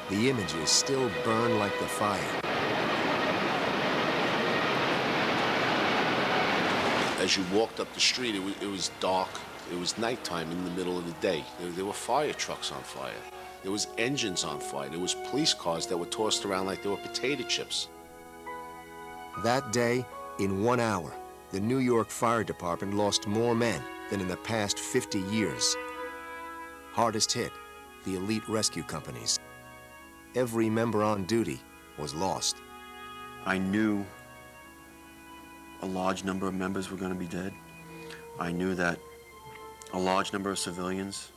The images still burn like the fire. As you walked up the street, it was dark. It was nighttime in the middle of the day. There were fire trucks on fire. There was engines on fire. There was police cars that were tossed around like they were potato chips. That day, in 1 hour, the New York Fire Department lost more men than in the past 50 years. Hardest hit, the elite rescue companies. Every member on duty was lost. I knew a large number of members were going to be dead. I knew that a large number of civilians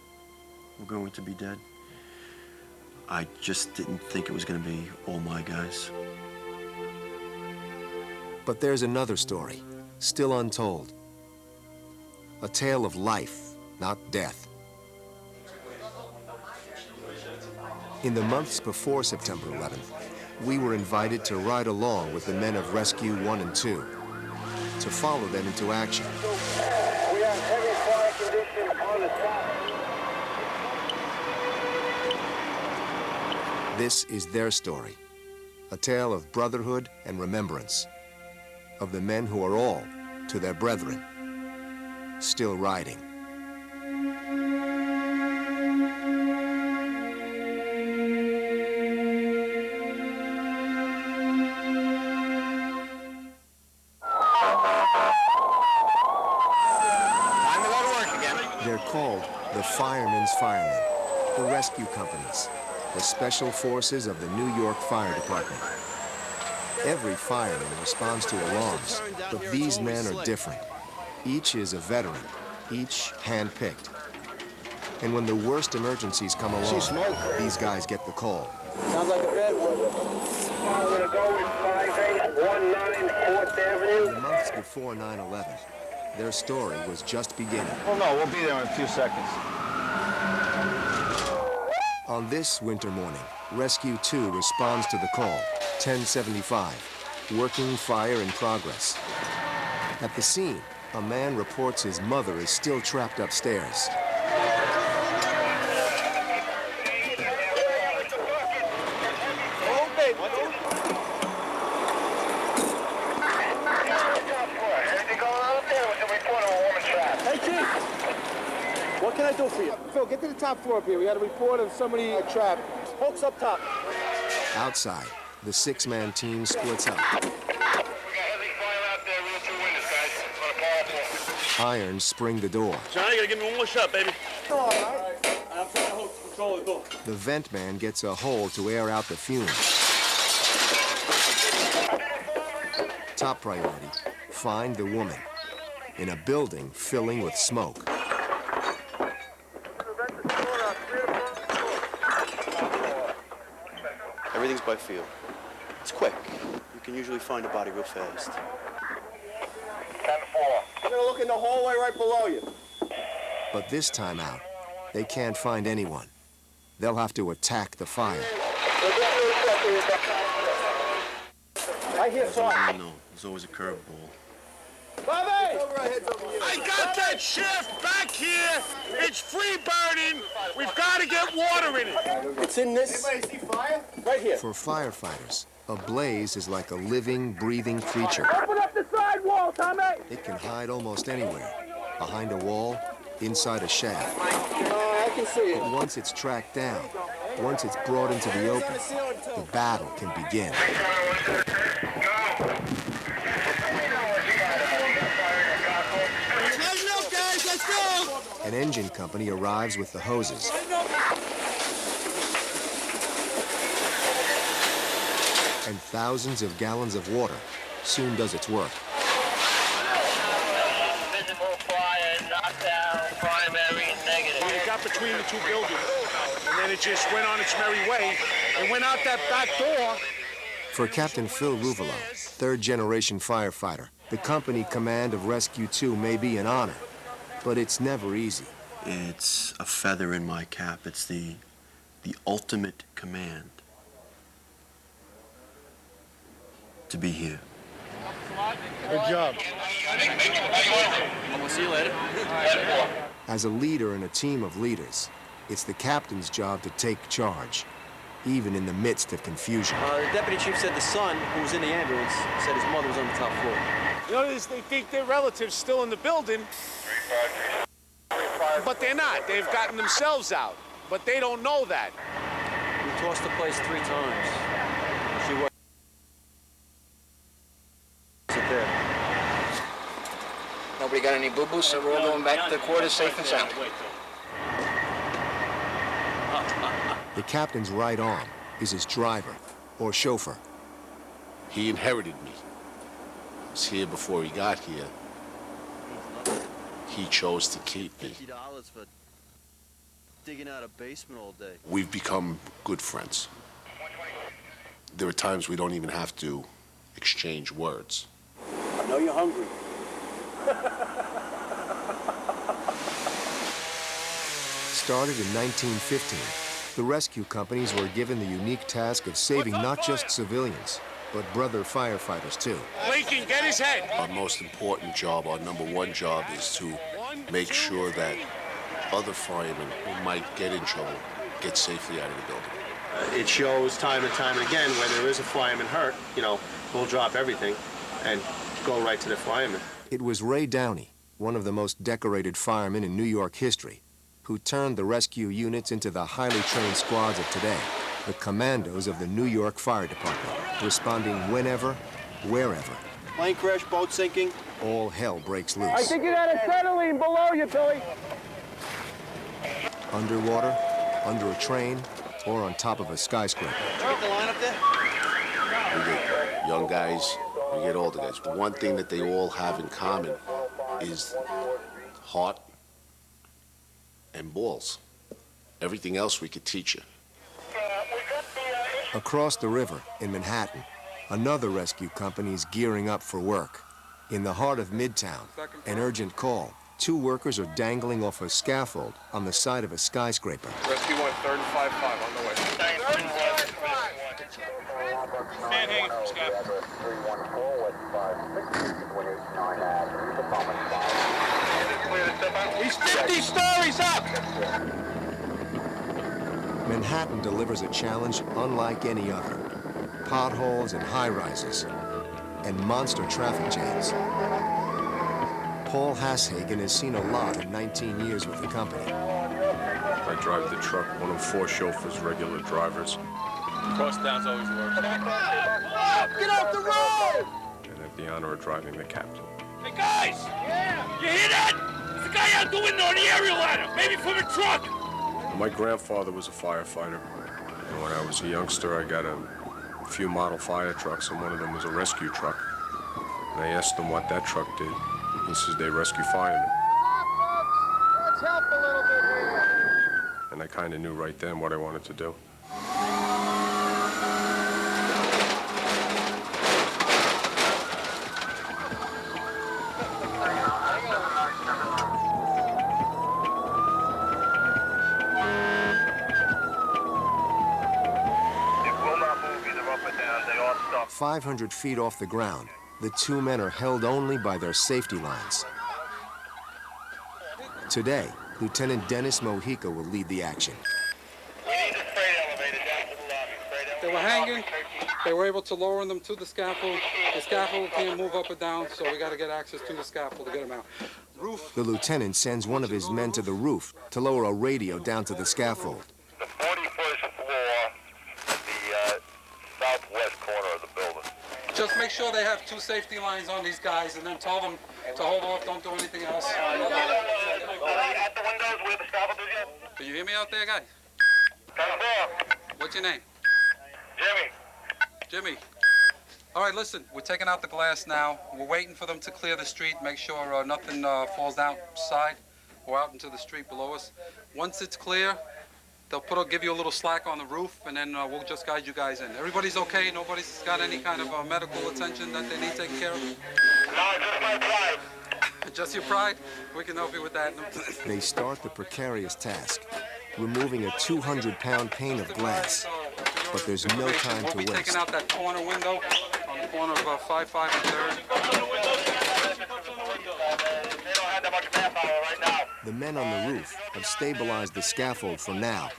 were going to be dead. I just didn't think it was going to be all my guys. But there's another story, still untold. A tale of life, not death. In the months before September 11th, we were invited to ride along with the men of Rescue 1 and 2, to follow them into action. We have heavy fire conditions on the side. This is their story, a tale of brotherhood and remembrance, of the men who are all to their brethren, still riding. They're called the Firemen's Firemen, the rescue companies, the special forces of the New York Fire Department. Every fireman responds to alarms, but these men are different. Each is a veteran, each hand-picked. And when the worst emergencies come along, these guys get the call. Sounds like a bad one. We're going to go with 5819 4th Avenue. In the months before 9/11, their story was just beginning. Oh, no, we'll be there in a few seconds. On this winter morning, Rescue 2 responds to the call, 1075, working fire in progress. At the scene, a man reports his mother is still trapped upstairs. What can I do for you? Phil, get to the top floor up here. We had a report of somebody trapped. Folks up top. Outside, the six-man team splits up. We got heavy fire out there, real two windows, guys. Irons spring the door. Johnny, you gotta give me one more shot, baby. All right. I'm trying to control the door. The vent man gets a hole to air out the fumes. Top priority, find the woman in a building filling with smoke. Everything's by feel. It's quick. You can usually find a body real fast. 10-4. You're gonna look in the hallway right below you. But this time out, they can't find anyone. They'll have to attack the fire. Right here, Sergeant. No, there's always a curveball. Bobby! I got that shift back here. It's free burning. We've got to get water in it. It's in this. Anybody see fire? Right here. For firefighters, a blaze is like a living, breathing creature. Open up the side wall, Tommy! It can hide almost anywhere, behind a wall, inside a shaft. I can see But it. once it's tracked down, once it's brought into the open, the battle can begin. An engine company arrives with the hoses. And thousands of gallons of water soon does its work. Visible fire, knockdown, primary, negative. It got between the two buildings, and then it just went on its merry way and went out that back door. For Captain Phil RUVOLO, third-generation firefighter, the company command of Rescue 2 may be an honor, but it's never easy. It's a feather in my cap. It's the ultimate command to be here. Good job. I'm gonna see you later. As a leader in a team of leaders, it's the captain's job to take charge. even in the midst of confusion. The deputy chief said the son, who was in the ambulance, said his mother was on the top floor. You know, they think their relative's still in the building, but they're not. They've gotten themselves out, but they don't know that. We tossed the place 3 times. She wasn't there. Nobody got any boo-boos, so we're all going back to the quarters safe and sound. The captain's right arm is his driver, or chauffeur. He inherited me. I was here before he got here. He chose to keep me. $50 for digging out a basement all day. We've become good friends. There are times we don't even have to exchange words. I know you're hungry. Started in 1915, the rescue companies were given the unique task of saving not just civilians, but brother firefighters too. Lincoln, get his head. Our most important job, our #1 job, is to make sure that other firemen who might get in trouble get safely out of the building. It shows time and time again where there is a fireman hurt, you know, we'll drop everything and go right to the fireman. It was Ray Downey, one of the most decorated firemen in New York history, who turned the rescue units into the highly trained squads of today, the commandos of the New York Fire Department, responding whenever, wherever. Plane crash, boat sinking. All hell breaks loose. I think you got acetylene below you, Billy. Underwater, under a train, or on top of a skyscraper. Did you get the line up there? We get young guys, we get older guys. But one thing that they all have in common is heart and balls. Everything else we could teach you. Across the river in Manhattan, another rescue company is gearing up for work. In the heart of Midtown, an urgent call. 2 workers are dangling off a scaffold on the side of a skyscraper. Rescue 1, 3rd and 5-5 on the way. Man hanging from scaffold. He's 50 stories up! Manhattan delivers a challenge unlike any other. Potholes and high-rises, and monster traffic jams. Paul Hasshagen has seen a lot in 19 years with the company. I drive the truck, one of 4 chauffeurs, regular drivers. Cross downs always work. Get off the road! And I have the honor of driving the captain. Hey, guys! Yeah! You hear that? There's a guy out the window on the aerial ladder, maybe from a truck! My grandfather was a firefighter. And when I was a youngster, I got a few model fire trucks, and one of them was a rescue truck. And I asked him what that truck did. He says they rescue firemen. Let's help a little bit here. And I kind of knew right then what I wanted to do. 500 feet off the ground, the 2 men are held only by their safety lines. Today, Lieutenant Dennis Mojica will lead the action. We need the freight elevator down to the lobby. Freight elevator. They were hanging. They were able to lower them to the scaffold. The scaffold can't move up or down, so we got to get access to the scaffold to get them out. Roof. The lieutenant sends one of his men to the roof to lower a radio down to the scaffold. The 41st floor at the southwest corner of the building. Just make sure they have 2 safety lines on these guys, and then tell them to hold off, don't do anything else. At the windows where the scaffold is yet? Can you hear me out there, guy? Come on. What's your name? Jimmy. Jimmy. All right, listen, we're taking out the glass now. We're waiting for them to clear the street, make sure nothing falls outside or out into the street below us. Once it's clear, they'll give you a little slack on the roof, and then we'll just guide you guys in. Everybody's okay? Nobody's got any kind of medical attention that they need taken care of? No, just my pride. Just your pride? We can help you with that. They start the precarious task, removing a 200-pound pane of glass. But there's no time to We'll be waste. taking out that corner window on the corner of 5, 5, and 3rd. They don't have that much manpower right now. The men on the roof have stabilized the scaffold for now,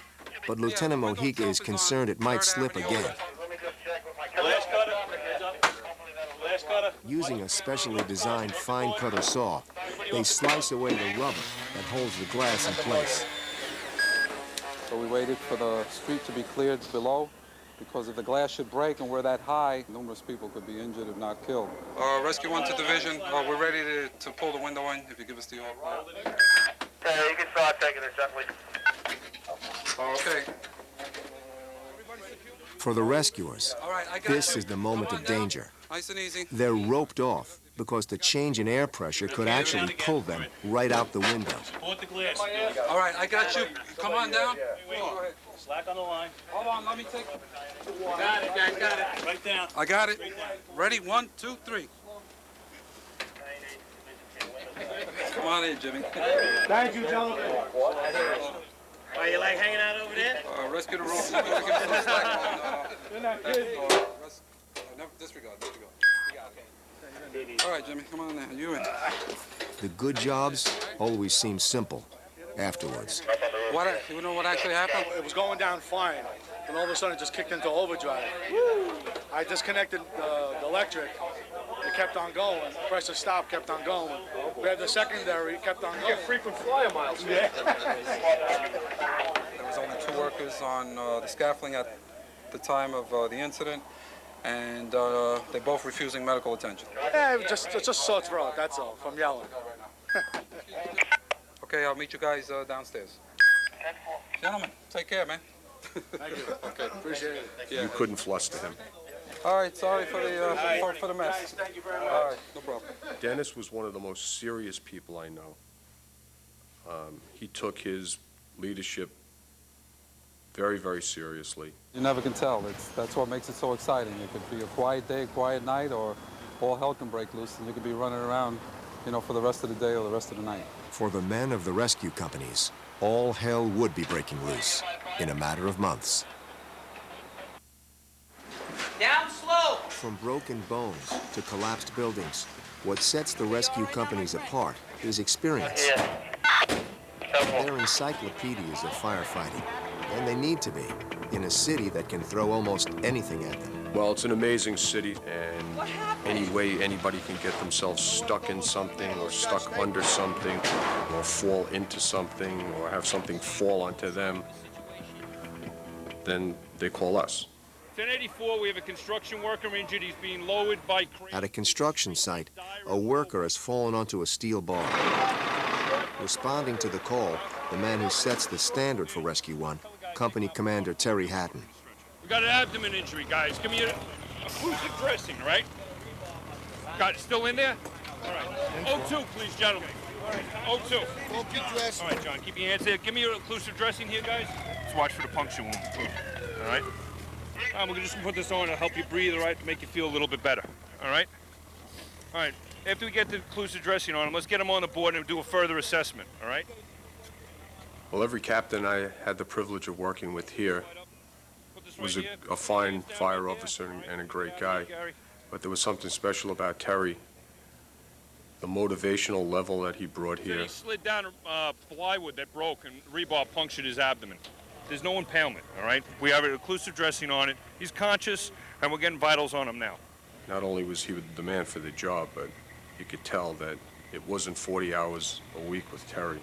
but Lieutenant Mojica is concerned it might slip again. Using a specially designed fine cutter saw, they slice away the rubber that holds the glass in place. So we waited for the street to be cleared below, because if the glass should break and we're that high, numerous people could be injured if not killed. Rescue 1 to division, we're ready to pull the window in, if you give us the all. You can start taking it gently. Okay. For the rescuers, this is the moment of danger. Nice and easy. They're roped off because the change in air pressure could actually pull them right out the window. Support the glass. All right, I got you. Come on down. Slack on the line. Hold on, let me take it. Got it, got it. Right down. I got it. Ready? 1, 2, 3. Come on in, Jimmy. Thank you, gentlemen. Why, you like hanging out over there? Rescue the rope. Give us some slack. You're not kidding. Disregard. All right, Jimmy, come on now. You in. The good jobs always seem simple afterwards. You know what actually happened? It was going down fine, and all of a sudden it just kicked into overdrive. I disconnected the electric. It kept on going. Press the stop, kept on going. We had the secondary, kept on going. You get frequent flyer miles. Yeah. There was only 2 workers on the scaffolding at the time of the incident, and they're both refusing medical attention. Yeah, it's just sore throat, that's all, from yelling. Okay, I'll meet you guys downstairs. Gentlemen, take care, man. Thank you. Okay, appreciate it. Yeah. You couldn't fluster him. All right, sorry for the mess. Thank you very much. All right, no problem. Dennis was one of the most serious people I know. He took his leadership very, very seriously. You never can tell. That's what makes it so exciting. It could be a quiet day, quiet night, or all hell can break loose, and you could be running around, for the rest of the day or the rest of the night. For the men of the rescue companies, all hell would be breaking loose in a matter of months. Down slow. From broken bones to collapsed buildings, what sets the rescue companies apart is experience. They're encyclopedias of firefighting, and they need to be in a city that can throw almost anything at them. Well, it's an amazing city, and any way anybody can get themselves stuck in something or stuck under something or fall into something or have something fall onto them, then they call us. 1084, we have a construction worker injured. He's being lowered by crane. At a construction site, a worker has fallen onto a steel bar. Responding to the call, the man who sets the standard for Rescue 1, Company Commander Terry Hatton. We got an abdomen injury, guys. Give me a occlusive dressing, all right? Got it still in there? All right. O2, please, gentlemen. O2. All right, John, keep your hands there. Give me your occlusive dressing here, guys. Let's watch for the puncture wound. All right? We're going to just put this on to help you breathe, all right, to make you feel a little bit better, all right? All right, after we get the occlusive dressing on him, let's get him on the board and do a further assessment, all right? Well, every captain I had the privilege of working with here was a fine fire officer and a great guy, but there was something special about Terry, the motivational level that he brought here. He slid down plywood that broke and rebar punctured his abdomen. There's no impalement, all right? We have an occlusive dressing on it. He's conscious, and we're getting vitals on him now. Not only was he the man for the job, but you could tell that it wasn't 40 hours a week with Terry.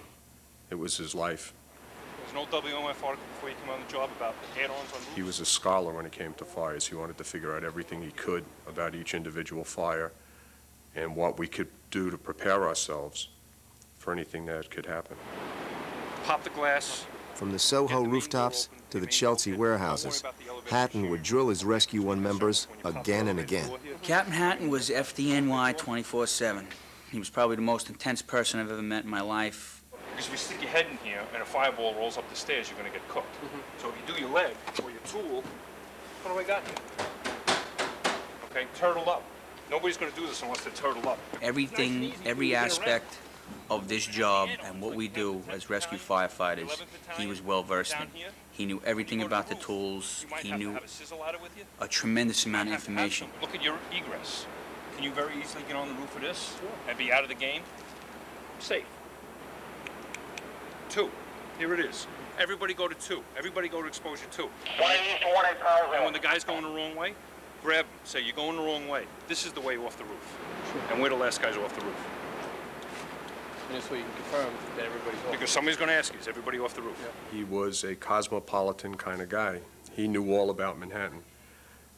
It was his life. There's no WMF article before you come on the job about add-ons on roofs. He was a scholar when it came to fires. He wanted to figure out everything he could about each individual fire and what we could do to prepare ourselves for anything that could happen. Pop the glass. From the Soho rooftops to the Chelsea warehouses, Hatton would drill his Rescue 1 members again and again. Captain Hatton was FDNY 24/7. He was probably the most intense person I've ever met in my life. Because if you stick your head in here and a fireball rolls up the stairs, you're going to get cooked. So if you do your leg or your tool, what do I got here? Okay, turtle up. Nobody's going to do this unless they turtle up. Everything, every aspect of this job and what we do as rescue firefighters, he was well versed in. He knew everything about the tools. He knew a tremendous amount of information. Look at your egress. Can you very easily get on the roof of this and be out of the game? Safe. 2, here it is. everybody go to 2. Everybody go to exposure 2. 1 east, 1 8 power. And when the guy's going the wrong way, grab him. Say, you're going the wrong way. This is the way off the roof. And we're the last guys off the roof. And this way you can confirm that everybody's off. Because somebody's going to ask you, is everybody off the roof? He was a cosmopolitan kind of guy. He knew all about Manhattan.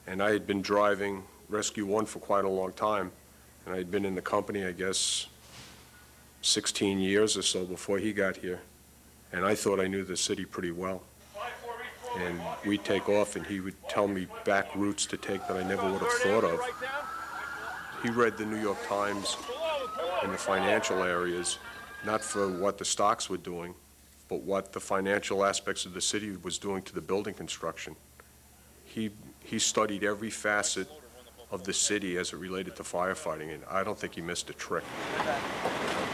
And I had been driving Rescue 1 for quite a long time. And I had been in the company, I guess, 16 years or so before he got here. And I thought I knew the city pretty well. And we'd take off, and he would tell me back routes to take that I never would have thought of. He read the New York Times in the financial areas, not for what the stocks were doing, but what the financial aspects of the city was doing to the building construction. He studied every facet of the city as it related to firefighting, and I don't think he missed a trick.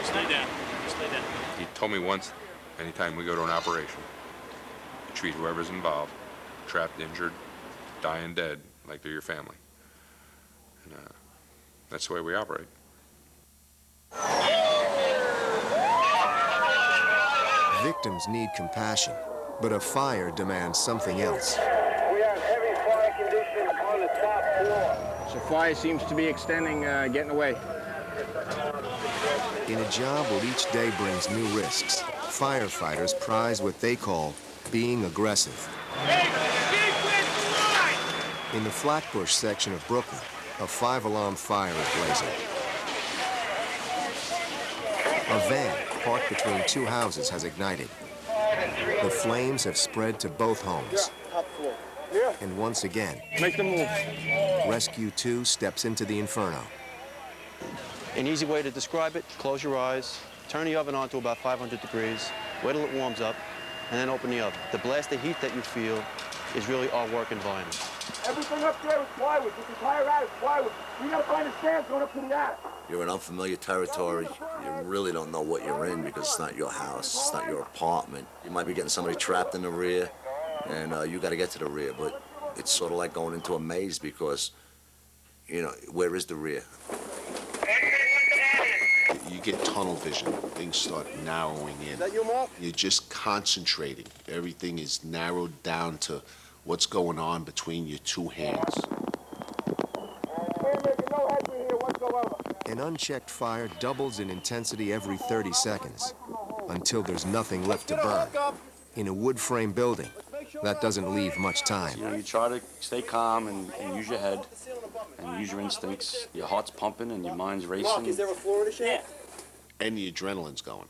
Stay down. Stay down. He told me once, anytime we go to an operation, you treat whoever's involved, trapped, injured, dying, dead, like they're your family. And that's the way we operate. Victims need compassion, but a fire demands something else. We have heavy fire conditions on the top floor. So fire seems to be extending, getting away. In a job where each day brings new risks, firefighters prize what they call being aggressive. In the Flatbush section of Brooklyn, a 5-alarm fire is blazing. A van parked between 2 houses has ignited. The flames have spread to both homes. And once again, Make the move. Rescue 2 steps into the inferno. An easy way to describe it, close your eyes, turn the oven on to about 500 degrees, wait till it warms up, and then open the oven. The blast of heat that you feel is really our work environment. Everything up there is plywood. This entire attic is plywood. You gotta find a stand going up to the attic. You're in unfamiliar territory. You really don't know what you're in because it's not your house, it's not your apartment. You might be getting somebody trapped in the rear, and you got to get to the rear. But it's sort of like going into a maze because, you know, where is the rear? You get tunnel vision. Things start narrowing in. Is that you, Mark? You're just concentrating. Everything is narrowed down to what's going on between your 2 hands. We're making no headway here whatsoever. An unchecked fire doubles in intensity every 30 seconds until there's nothing left to burn. In a wood frame building, that doesn't leave much time. You know, you try to stay calm and use your head and use your instincts. Your heart's pumping and your mind's racing. Mark, is there a floor in the shaft? And the adrenaline's going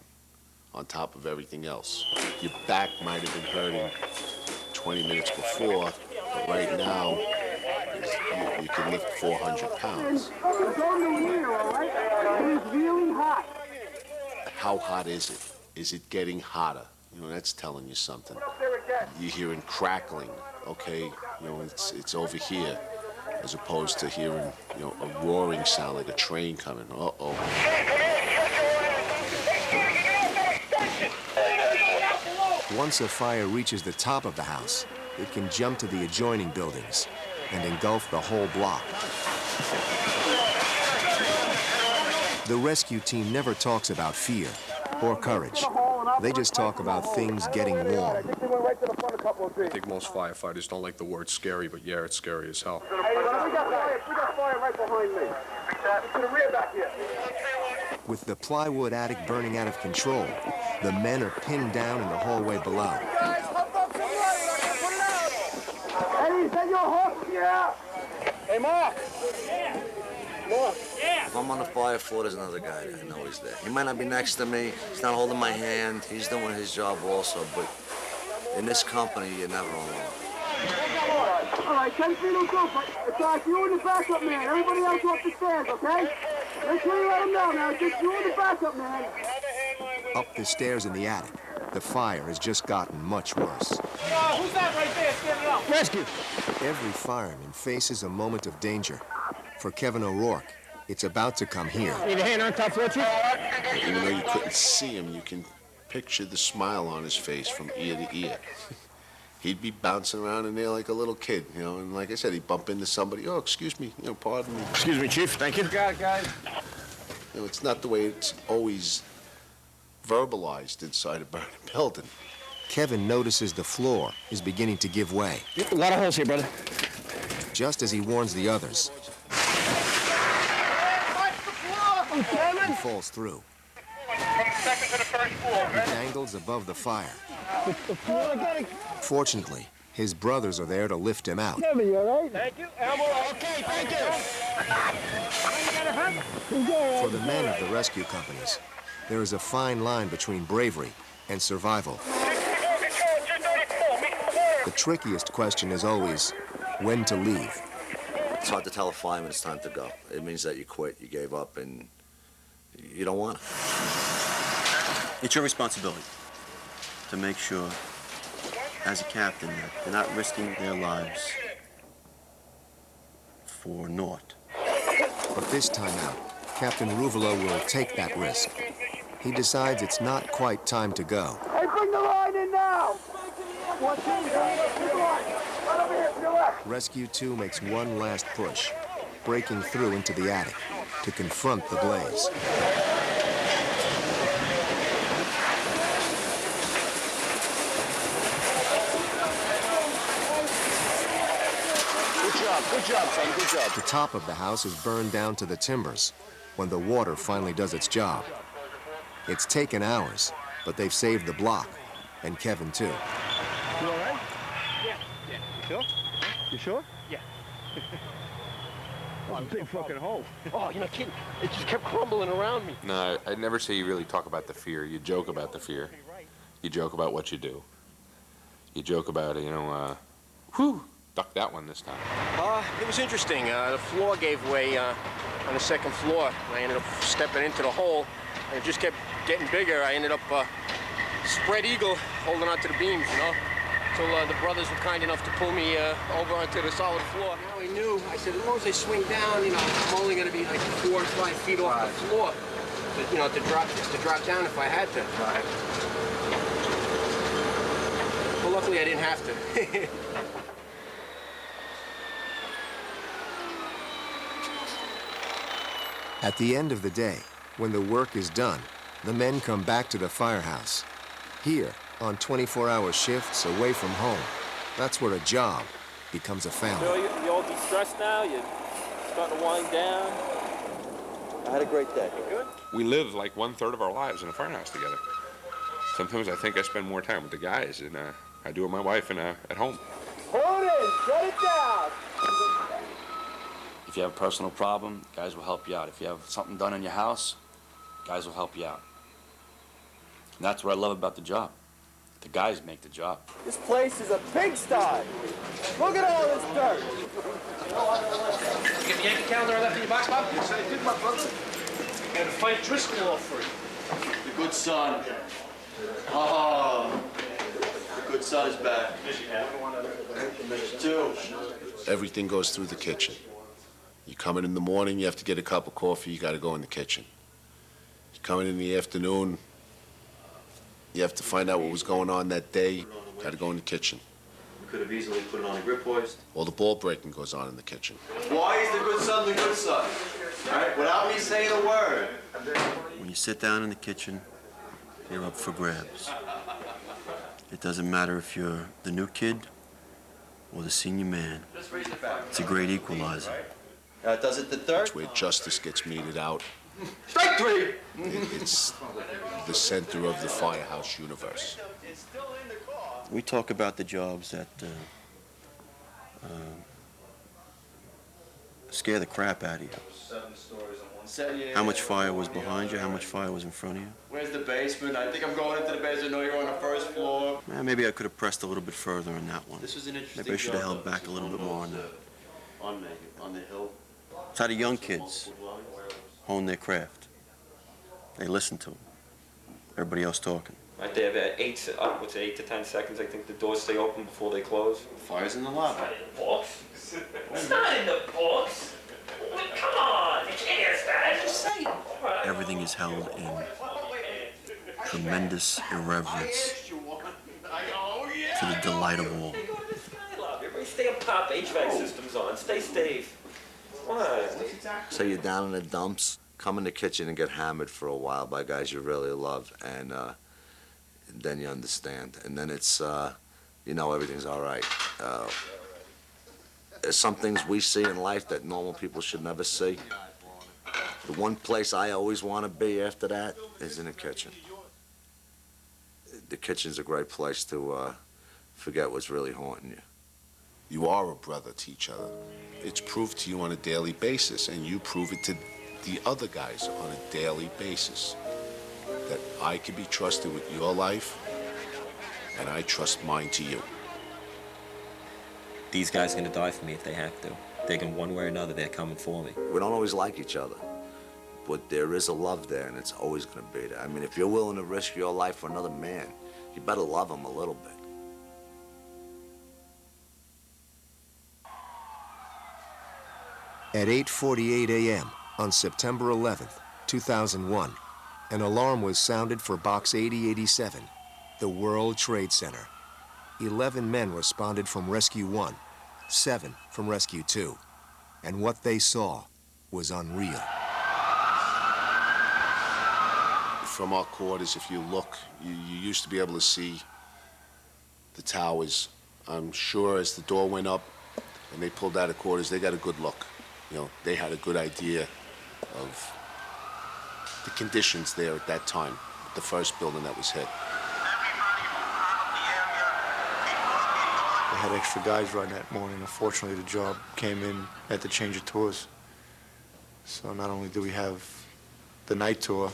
on top of everything else. Your back might have been hurting 20 minutes before, but right now, you can lift 400 pounds. It's on the rear, all right? It is really hot. How hot is it? Is it getting hotter? You know, that's telling you something. You're hearing crackling, okay? You know, it's over here, as opposed to hearing, you know, a roaring sound like a train coming. Uh-oh. Once a fire reaches the top of the house, it can jump to the adjoining buildings and engulf the whole block. The rescue team never talks about fear or courage. They just talk about things getting warm. I think most firefighters don't like the word scary, but yeah, it's scary as hell. Hey, we got fire right behind me. To the rear back here. With the plywood attic burning out of control, the men are pinned down in the hallway below. Guys, pump up some light. I'm gonna put it out. Hey, is that your hook? Yeah. Hey, Mark. Yeah. Mark. If I'm on the fire floor, there's another guy that I know he's there. He might not be next to me. He's not holding my hand. He's doing his job also, but in this company, you're never alone. All right, 10 feet will do, but it's like you and the backup man. Everybody else off the stairs, okay? Make sure you let them know now. Just you and the backup man. Up the stairs in the attic, the fire has just gotten much worse. Who's that right there standing up? Rescue! Every fireman faces a moment of danger. For Kevin O'Rourke, it's about to come here. Need a hand on top floor, Chief? Even though you couldn't see him, you can picture the smile on his face from ear to ear. He'd be bouncing around in there like a little kid, you know, and like I said, he'd bump into somebody. Oh, excuse me, you know, pardon me. Excuse me, Chief. Thank you. Got it, guys. You know, it's not the way it's always verbalized inside a burning building. Kevin notices the floor is beginning to give way. A lot of holes here, brother. Just as he warns the others, he falls through. He dangles above the fire. Fortunately, his brothers are there to lift him out. Kevin, you all right? Thank you. Elmo, okay, thank you. For the men of the rescue companies, there is a fine line between bravery and survival. The trickiest question is always when to leave. It's hard to tell a fireman it's time to go. It means that you quit, you gave up, and you don't want to. It's your responsibility to make sure, as a captain, that they're not risking their lives for naught. But this time out, Captain RUVOLO will take that risk. He decides it's not quite time to go. Hey, bring the line in now! Rescue 2 makes one last push, breaking through into the attic to confront the blaze. Good job, son, good job. The top of the house is burned down to the timbers when the water finally does its job. It's taken hours, but they've saved the block, and Kevin too. You all right? Yeah. You sure? You sure? Yeah. Oh, a big fucking hole. Oh, you're not kidding. It just kept crumbling around me. No, I'd never say you really talk about the fear. You joke about the fear. You joke about what you do. You joke about, whew, duck that one this time. It was interesting. The floor gave way on the second floor. I ended up stepping into the hole, and it just kept getting bigger. I ended up spread eagle, holding onto the beams, Until the brothers were kind enough to pull me over onto the solid floor. Now I knew. I said, as long as they swing down, I'm only going to be like 4 or 5 feet off the floor. But, to drop down if I had to. Right. Well, luckily I didn't have to. At the end of the day, when the work is done, the men come back to the firehouse. Here, on 24-hour shifts away from home, that's where a job becomes a family. So you all de-stressed now? You're starting to wind down? I had a great day. You good? We live like 1/3 of our lives in a firehouse together. Sometimes I think I spend more time with the guys than I do with my wife and at home. Hold it! Shut it down! If you have a personal problem, guys will help you out. If you have something done in your house, guys will help you out. And that's what I love about the job. The guys make the job. This place is a pigsty! Look at all this dirt! You get the Yankee calendar I left in your box, Bob? Yes, I did, my brother. Got to fight Driscoll off for it. The good son. Oh, the good son is back. Miss two. Everything goes through the kitchen. You come in the morning, you have to get a cup of coffee, you got to go in the kitchen. You come in the afternoon, you have to find out what was going on that day, got to go in the kitchen. We could have easily put it on a grip hoist. All the ball breaking goes on in the kitchen. Why is the good son the good son? All right, without me saying a word. When you sit down in the kitchen, you're up for grabs. It doesn't matter if you're the new kid or the senior man. It's a great equalizer. Does it the third? It's where justice gets meted out. Strike three! It's the center of the firehouse universe. We talk about the jobs that scare the crap out of you. How much fire was behind you? How much fire was in front of you? Where's the basement? I think I'm going into the basement. No, you're on the first floor. Maybe I could have pressed a little bit further on that one. This was an interesting Maybe I should have job, held back a little bit more on that. On the hill. It's how the young kids hone their craft. They listen to them. Everybody else talking. Right there, about 8 to 10 seconds. I think the doors stay open before they close. Fire's in the lobby. It's not in the books. It's not in the books. Come on, you can't ask that. Just say it. Everything is held in tremendous irreverence to the delight of all. Everybody stay up top. HVAC system's on. Stay safe. What? So you're down in the dumps, come in the kitchen and get hammered for a while by guys you really love, and and then you understand. And then it's, you know, everything's all right. There's some things we see in life that normal people should never see. The one place I always want to be after that is in the kitchen. The kitchen's a great place to forget what's really haunting you. You are a brother to each other. It's proved to you on a daily basis, and you prove it to the other guys on a daily basis, that I can be trusted with your life, and I trust mine to you. These guys are gonna die for me if they have to. They're gonna, one way or another, they're coming for me. We don't always like each other, but there is a love there, and it's always gonna be there. I mean, if you're willing to risk your life for another man, you better love him a little bit. At 8:48 a.m. on September 11th, 2001, an alarm was sounded for Box 8087, the World Trade Center. 11 men responded from Rescue 1, 7 from Rescue 2, and what they saw was unreal. From our quarters, if you look, you used to be able to see the towers. I'm sure as the door went up and they pulled out of quarters, they got a good look. You know, they had a good idea of the conditions there at that time, the first building that was hit. They had extra guys riding that morning. Unfortunately, the job came in at the change of tours. So not only do we have the night tour,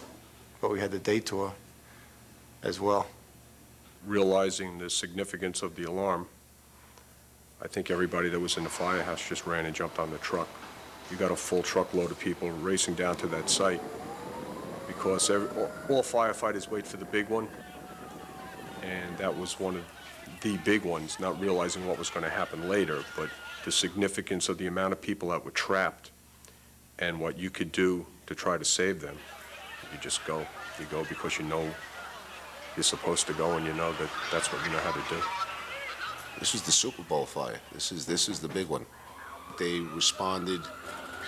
but we had the day tour as well. Realizing the significance of the alarm, I think everybody that was in the firehouse just ran and jumped on the truck. You got a full truckload of people racing down to that site because all firefighters wait for the big one, and that was one of the big ones, not realizing what was going to happen later, but the significance of the amount of people that were trapped and what you could do to try to save them. You just go. You go because you know you're supposed to go, and you know that that's what you know how to do. This was the Super Bowl fire. This is the big one. They responded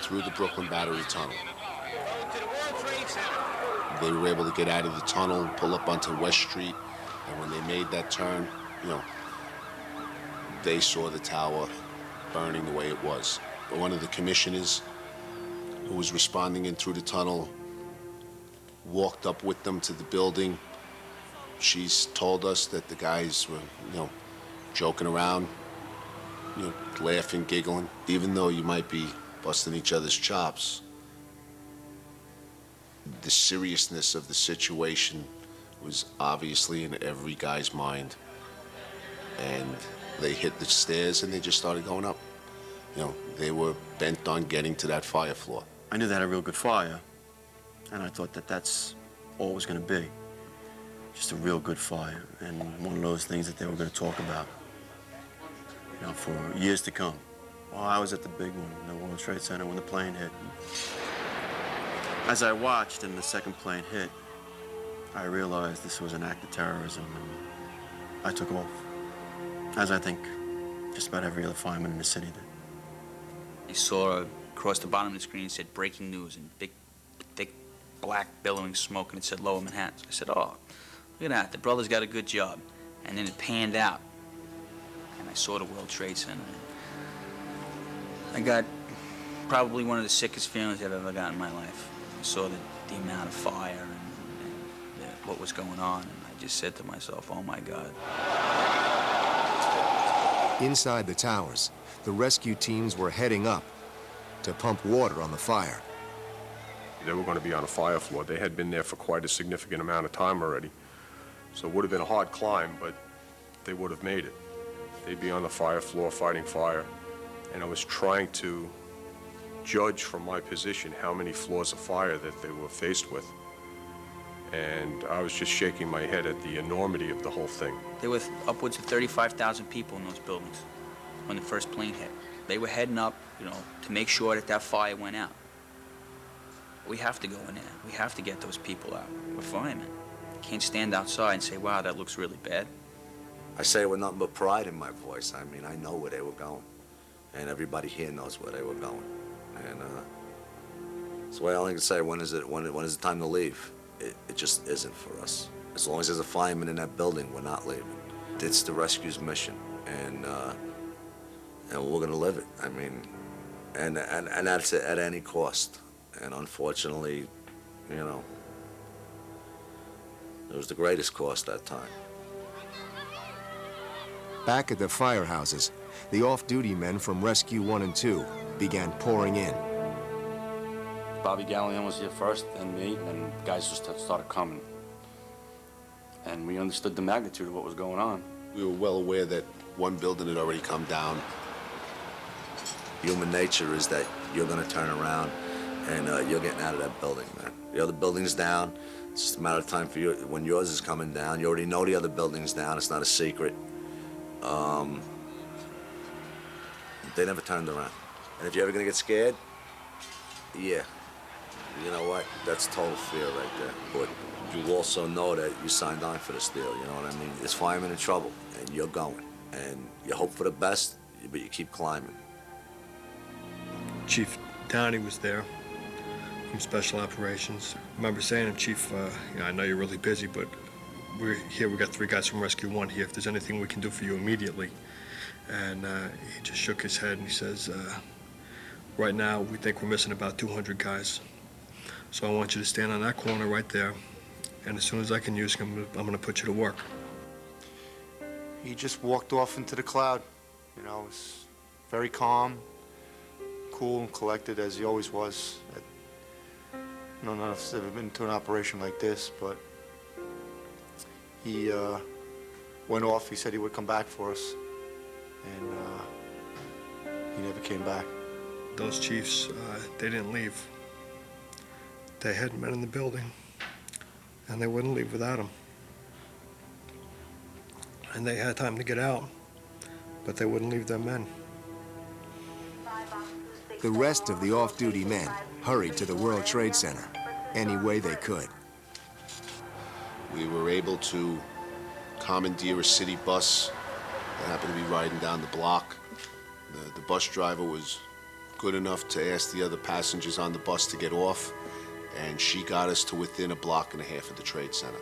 through the Brooklyn Battery Tunnel. They were able to get out of the tunnel and pull up onto West Street, and when they made that turn, you know, they saw the tower burning the way it was. But one of the commissioners who was responding in through the tunnel walked up with them to the building. She's told us that the guys were, you know, joking around, you know, laughing, giggling. Even though you might be busting each other's chops, the seriousness of the situation was obviously in every guy's mind. And they hit the stairs and they just started going up. You know, they were bent on getting to that fire floor. I knew they had a real good fire, and I thought that that's all it was going to be. Just a real good fire, and one of those things that they were going to talk about, you know, for years to come. Well, I was at the big one, the World Trade Center, when the plane hit. As I watched and the second plane hit, I realized this was an act of terrorism, and I took off. As I think just about every other fireman in the city did. I saw across the bottom of the screen, it said breaking news in big, thick, black, billowing smoke, and it said Lower Manhattan. So I said, oh, look at that, the brothers got a good job. And then it panned out, and I saw the World Trade Center. I got probably one of the sickest feelings I've ever got in my life. I saw the amount of fire and what was going on, and I just said to myself, oh my God. Inside the towers, the rescue teams were heading up to pump water on the fire. They were going to be on a fire floor. They had been there for quite a significant amount of time already. So it would have been a hard climb, but they would have made it. They'd be on the fire floor fighting fire. And I was trying to judge from my position how many floors of fire that they were faced with. And I was just shaking my head at the enormity of the whole thing. There were upwards of 35,000 people in those buildings when the first plane hit. They were heading up, you know, to make sure that that fire went out. We have to go in there. We have to get those people out. We're firemen. Can't stand outside and say, wow, that looks really bad. I say it with nothing but pride in my voice. I mean, I know where they were going. And everybody here knows where they were going. And that's why I only can say, when is the time to leave? It just isn't for us. As long as there's a fireman in that building, we're not leaving. It's the rescue's mission, and we're gonna live it. I mean, and that's at any cost. And unfortunately, you know, it was the greatest cost that time. Back at the firehouses, the off-duty men from Rescue 1 and 2 began pouring in. Bobby Galione was here first, and me, and guys just started coming. And we understood the magnitude of what was going on. We were well aware that one building had already come down. Human nature is that you're gonna turn around and you're getting out of that building, man. The other building's down. It's just a matter of time for you. When yours is coming down, you already know the other building's down. It's not a secret. They never turned around. And if you're ever gonna get scared, yeah. You know what? That's total fear right there. But you also know that you signed on for this deal, you know what I mean? There's firemen in trouble, and you're going. And you hope for the best, but you keep climbing. Chief Downey was there from Special Operations. I remember saying to him, Chief, you know, I know you're really busy, but we're here. We got 3 guys from Rescue 1 here. If there's anything we can do for you immediately. And he just shook his head and he says, right now, we think we're missing about 200 guys. So I want you to stand on that corner right there. And as soon as I can use him, I'm gonna put you to work. He just walked off into the cloud. You know, it was very calm, cool and collected as he always was. I don't know if I've ever been to an operation like this, but he went off. He said he would come back for us, and he never came back. Those chiefs, they didn't leave. They had men in the building, and they wouldn't leave without him. And they had time to get out, but they wouldn't leave their men. The rest of the off-duty men hurried to the World Trade Center any way they could. We were able to commandeer a city bus that happened to be riding down the block. The bus driver was good enough to ask the other passengers on the bus to get off, and she got us to within a block and a half of the Trade Center.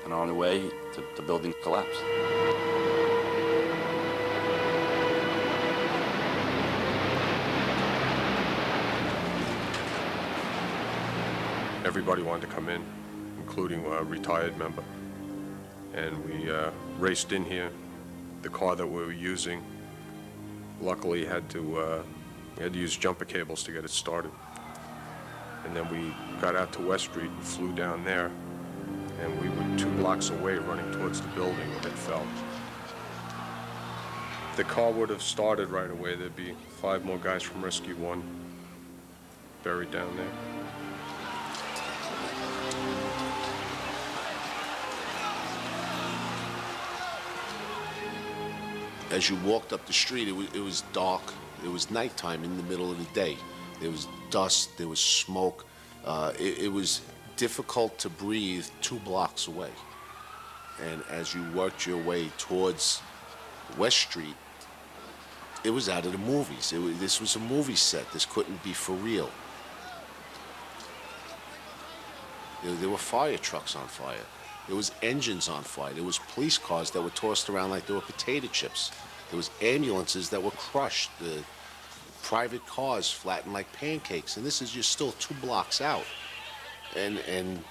And on the way, the building collapsed. Everybody wanted to come in, including a retired member. And we raced in here. The car that we were using, luckily had to use jumper cables to get it started. And then we got out to West Street and flew down there. And we were 2 blocks away running towards the building when it fell. If the car would have started right away, there'd be 5 more guys from Rescue 1 buried down there. As you walked up the street, it was dark. It was nighttime in the middle of the day. There was dust, there was smoke. It was difficult to breathe 2 blocks away. And as you worked your way towards West Street, it was out of the movies. This was a movie set. This couldn't be for real. There were fire trucks on fire. There was engines on fire. There was police cars that were tossed around like they were potato chips. There was ambulances that were crushed. The private cars flattened like pancakes. And this is just still 2 blocks out. And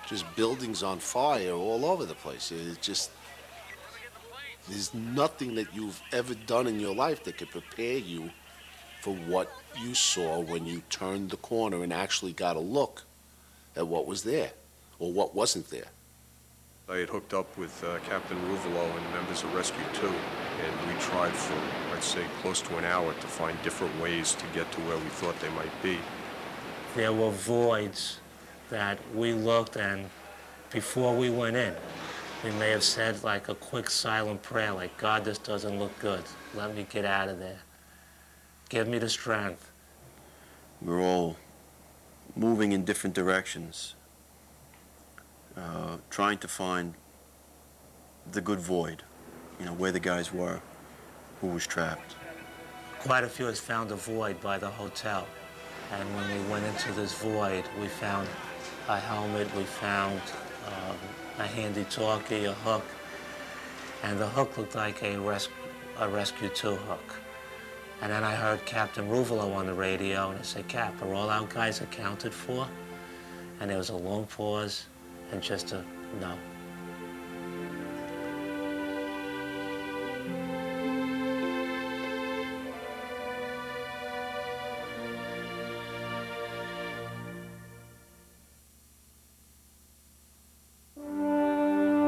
just buildings on fire all over the place. It just, there's nothing that you've ever done in your life that could prepare you for what you saw when you turned the corner and actually got a look at what was there or what wasn't there. I had hooked up with Captain RUVOLO and members of Rescue 2, and we tried for, I'd say, close to an hour to find different ways to get to where we thought they might be. There were voids that we looked, and before we went in, we may have said like a quick silent prayer, like, God, this doesn't look good. Let me get out of there. Give me the strength. We're all moving in different directions, trying to find the good void, you know, where the guys were, who was trapped. Quite a few of us found a void by the hotel. And when we went into this void, we found a helmet, we found a handy talkie, a hook, and the hook looked like a Rescue 2 hook. And then I heard Captain RUVOLO on the radio, and I said, Cap, are all our guys accounted for? And there was a long pause, and just a no.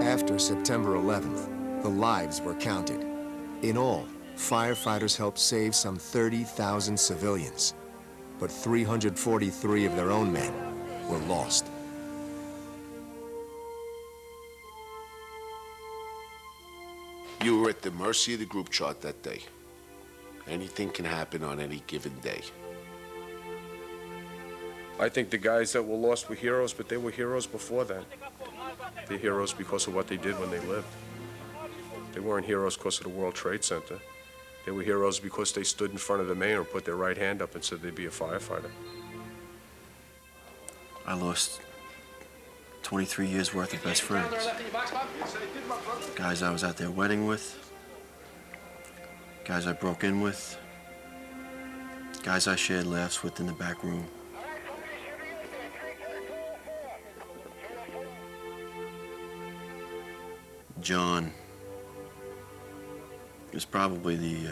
After September 11th, the lives were counted. In all, firefighters helped save some 30,000 civilians, but 343 of their own men were lost. You were at the mercy of the group chart that day. Anything can happen on any given day. I think the guys that were lost were heroes, but they were heroes before that. They're heroes because of what they did when they lived. They weren't heroes because of the World Trade Center. They were heroes because they stood in front of the mayor and put their right hand up and said they'd be a firefighter. I lost 23 years worth of best friends. Guys I was at their wedding with, guys I broke in with, guys I shared laughs with in the back room. John is probably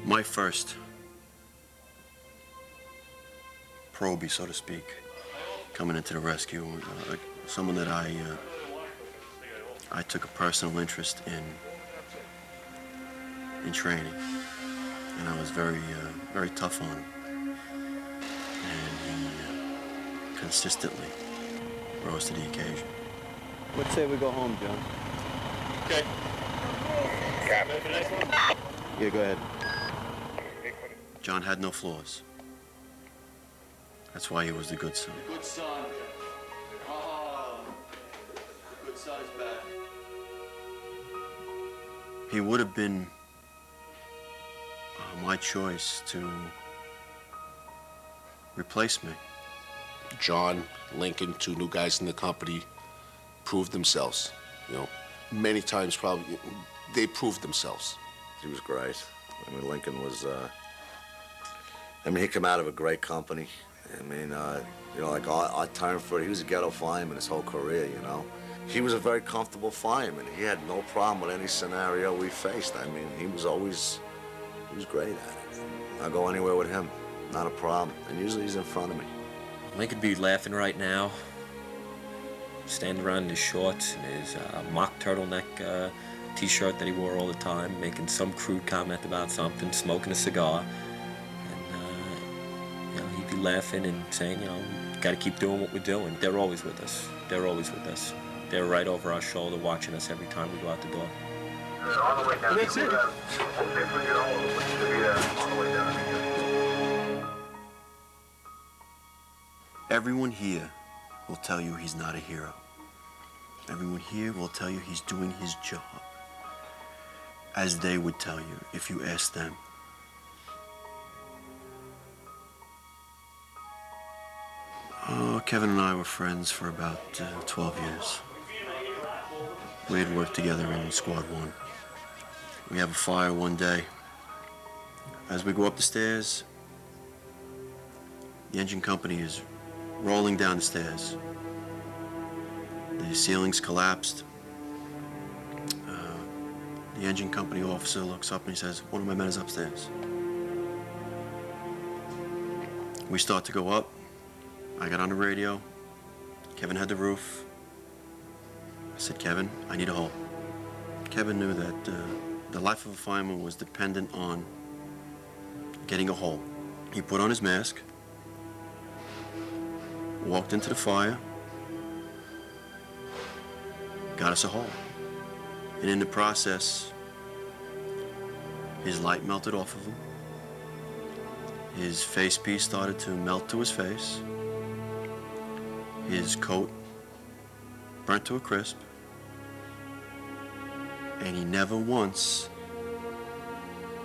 my first probie, so to speak, coming into the rescue. Someone that I took a personal interest in training, and I was very tough on him, and he consistently rose to the occasion. Let's say we go home, John. Okay. Yeah, go ahead. John had no flaws. That's why he was the good son. Good son. Oh, good son is back. He would have been my choice to replace me. John, Lincoln, two new guys in the company, proved themselves. You know, many times probably, they proved themselves. He was great. I mean, Lincoln was, he came out of a great company. I mean, you know, like I turned for it. He was a ghetto fireman his whole career, you know. He was a very comfortable fireman. He had no problem with any scenario we faced. I mean, he was great at it. I go anywhere with him, not a problem. And usually he's in front of me. Lincoln be laughing right now, standing around in his shorts and his mock turtleneck t-shirt that he wore all the time, making some crude comment about something, smoking a cigar. And, you know, he'd be laughing and saying, you know, got to keep doing what we're doing. They're always with us. They're always with us. They're right over our shoulder watching us every time we go out the door. That's it. Everyone here will tell you he's not a hero. Everyone here will tell you he's doing his job, as they would tell you if you asked them. Oh, Kevin and I were friends for about 12 years. We had worked together in Squad 1. We have a fire one day. As we go up the stairs, the engine company is rolling down the stairs. The ceilings collapsed. The engine company officer looks up and he says, "One of my men is upstairs." We start to go up. I got on the radio. Kevin had the roof. I said, "Kevin, I need a hole." Kevin knew that the life of a fireman was dependent on getting a hole. He put on his mask, walked into the fire, got us a hole. And in the process, his light melted off of him. His face piece started to melt to his face. His coat burnt to a crisp. And he never once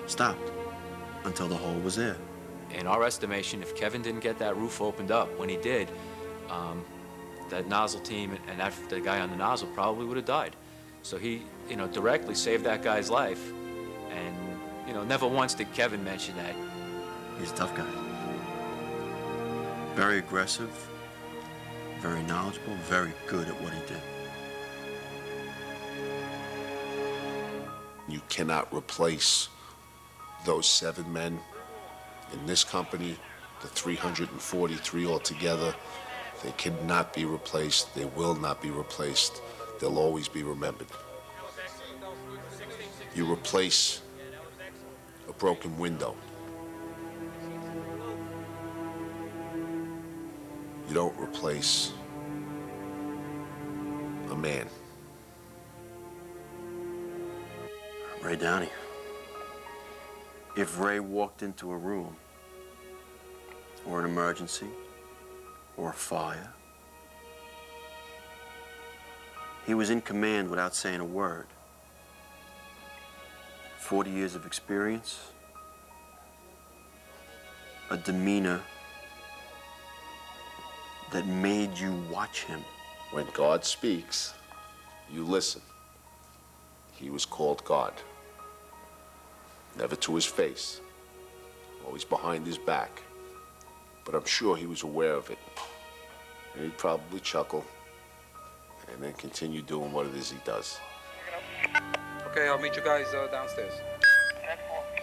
stopped until the hole was there. In our estimation, if Kevin didn't get that roof opened up when he did, that nozzle team and the guy on the nozzle probably would have died. So he, directly saved that guy's life. And, never once did Kevin mention that. He's a tough guy. Very aggressive, very knowledgeable, very good at what he did. You cannot replace those 7 men in this company, the 343 altogether. They cannot be replaced. They will not be replaced. They'll always be remembered. You replace a broken window. You don't replace a man. Ray Downey. If Ray walked into a room, or an emergency, or a fire, he was in command without saying a word. 40 years of experience, a demeanor that made you watch him. When God speaks, you listen. He was called God. Never to his face, always behind his back. But I'm sure he was aware of it. And he'd probably chuckle and then continue doing what it is he does. Okay, I'll meet you guys downstairs.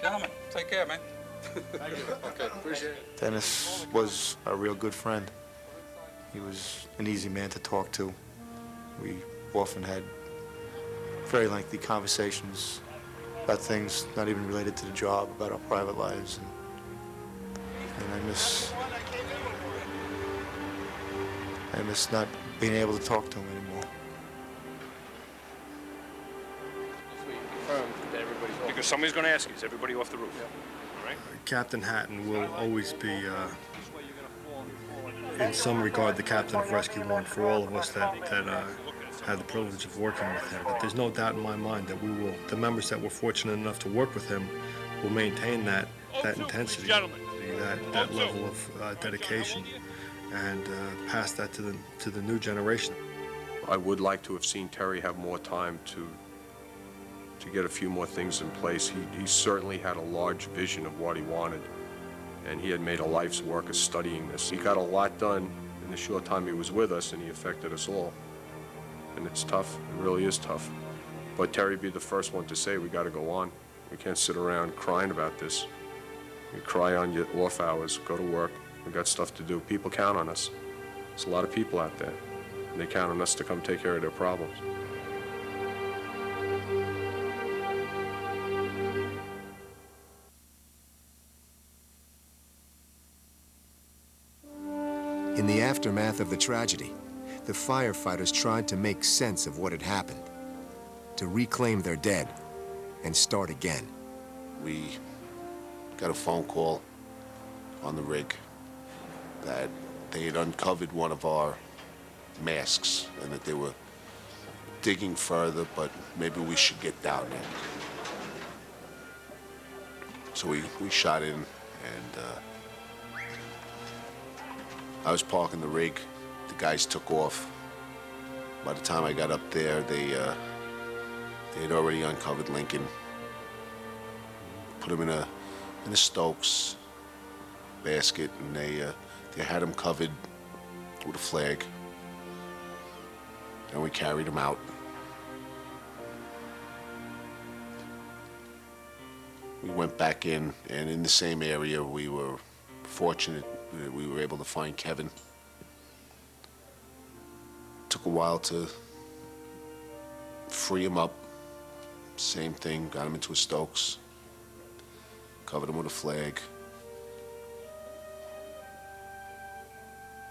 Gentlemen, take care, man. Thank you. Okay, appreciate it. Dennis was a real good friend. He was an easy man to talk to. We often had very lengthy conversations about things not even related to the job, about our private lives. And I miss not being able to talk to him anymore. Because somebody's going to ask you, is everybody off the roof? Yeah. All right? Captain Hatton will always be, in some regard, the captain of Rescue 1 for all of us that had the privilege of working with him. But there's no doubt in my mind that the members that were fortunate enough to work with him will maintain that intensity, that level of dedication, and pass that to the new generation. I would like to have seen Terry have more time to get a few more things in place. He certainly had a large vision of what he wanted, and he had made a life's work of studying this. He got a lot done in the short time he was with us, and he affected us all. And it's tough, it really is tough. But Terry would be the first one to say, we got to go on. We can't sit around crying about this. You cry on your off hours, go to work, we got stuff to do. People count on us. There's a lot of people out there, and they count on us to come take care of their problems. In the aftermath of the tragedy, the firefighters tried to make sense of what had happened, to reclaim their dead and start again. We got a phone call on the rig that they had uncovered one of our masks and that they were digging further, but maybe we should get down there. So we shot in, and I was parking the rig. The guys took off. By the time I got up there, they had already uncovered Lincoln, put him in a Stokes basket, and they had him covered with a flag, and we carried him out. We went back in, and in the same area, we were fortunate that we were able to find Kevin. Took a while to free him up. Same thing, got him into a Stokes, covered him with a flag.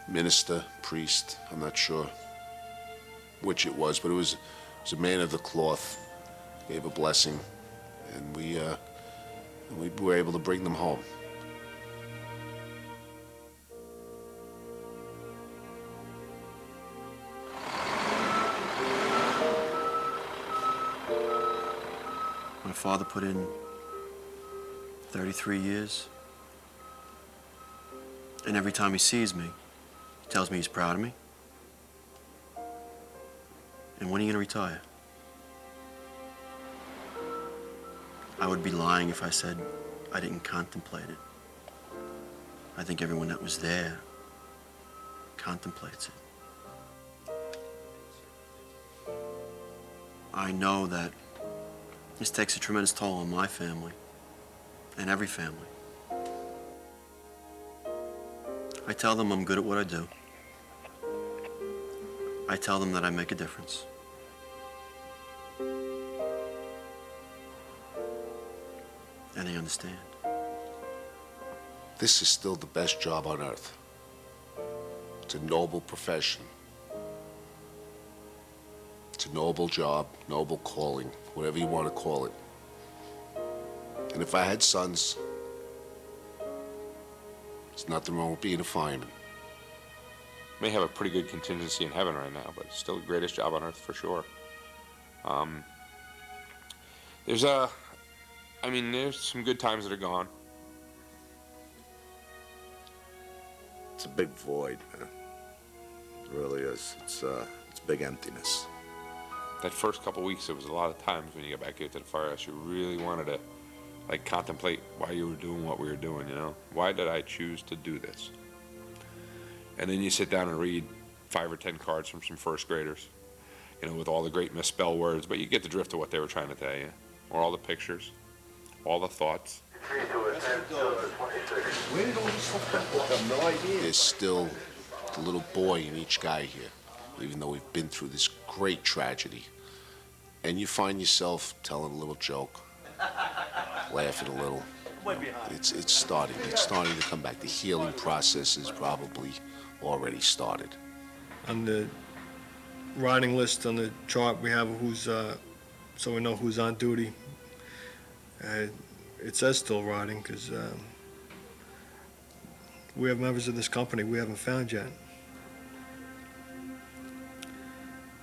Minister, priest, I'm not sure which it was, but it was a man of the cloth, gave a blessing, and we were able to bring them home. My father put in 33 years, and every time he sees me, he tells me he's proud of me. And when are you going to retire? I would be lying if I said I didn't contemplate it. I think everyone that was there contemplates it. I know that this takes a tremendous toll on my family and every family. I tell them I'm good at what I do. I tell them that I make a difference. And they understand. This is still the best job on earth. It's a noble profession. It's a noble job, noble calling, whatever you want to call it. And if I had sons, there's nothing wrong with being a fireman. May have a pretty good contingency in heaven right now, but it's still the greatest job on earth for sure. There's some good times that are gone. It's a big void, man. It really is. It's big emptiness. That first couple weeks, there was a lot of times when you get back here to the firehouse, you really wanted to, like, contemplate why you were doing what we were doing, you know? Why did I choose to do this? And then you sit down and read 5 or 10 cards from some first graders, you know, with all the great misspelled words, but you get the drift of what they were trying to tell you, or all the pictures, all the thoughts. Where did all this stuff come from? I have no idea. There's still the little boy in each guy here, even though we've been through this great tragedy. And you find yourself telling a little joke, laughing a little. It's starting to come back. The healing process is probably already started. On the riding list on the chart, we have who's, so we know who's on duty. It says still riding because we have members of this company we haven't found yet.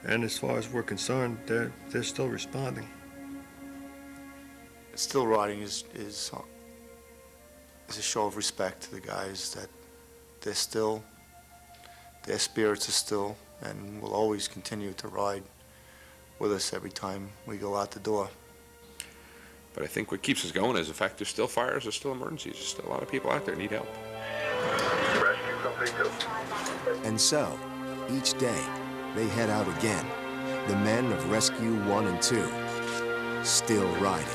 And as far as we're concerned, they're still responding. Still riding is a show of respect to the guys that their spirits are still and will always continue to ride with us every time we go out the door. But I think what keeps us going is the fact there's still fires, there's still emergencies, there's still a lot of people out there who need help. And so, each day, they head out again. The men of Rescue 1 and 2, still riding.